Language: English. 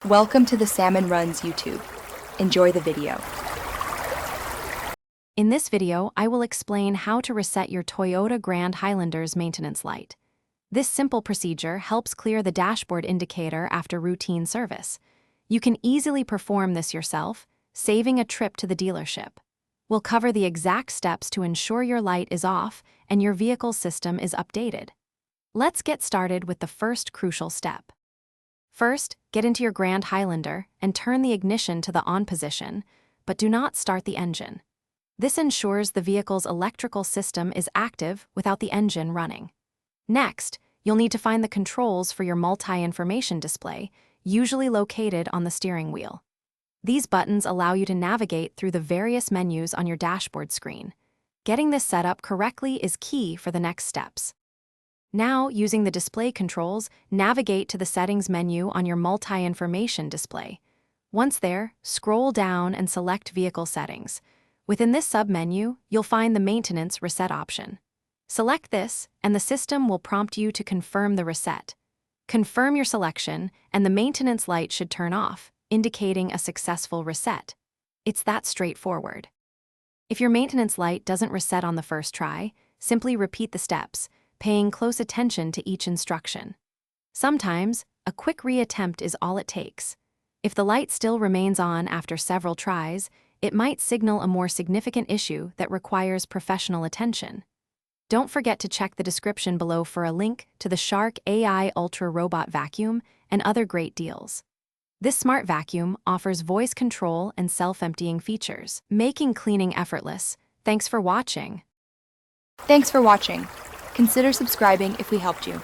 Welcome to the Salmon Runs YouTube. Enjoy the video. In this video, I will explain how to reset your Toyota Grand Highlander's maintenance light. This simple procedure helps clear the dashboard indicator after routine service. You can easily perform this yourself, saving a trip to the dealership. We'll cover the exact steps to ensure your light is off and your vehicle's system is updated. Let's get started with the first crucial step. First, get into your Grand Highlander and turn the ignition to the on position, but do not start the engine. This ensures the vehicle's electrical system is active without the engine running. Next, you'll need to find the controls for your multi-information display, usually located on the steering wheel. These buttons allow you to navigate through the various menus on your dashboard screen. Getting this set up correctly is key for the next steps. Now, using the display controls, navigate to the settings menu on your multi-information display. Once there, scroll down and select Vehicle Settings. Within this submenu, you'll find the Maintenance Reset option. Select this, and the system will prompt you to confirm the reset. Confirm your selection, and the maintenance light should turn off, indicating a successful reset. It's that straightforward. If your maintenance light doesn't reset on the first try, simply repeat the steps, paying close attention to each instruction. Sometimes, a quick reattempt is all it takes. If the light still remains on after several tries, it might signal a more significant issue that requires professional attention. Don't forget to check the description below for a link to the Shark AI Ultra Robot Vacuum and other great deals. This smart vacuum offers voice control and self-emptying features, making cleaning effortless. Thanks for watching. Thanks for watching. Consider subscribing if we helped you.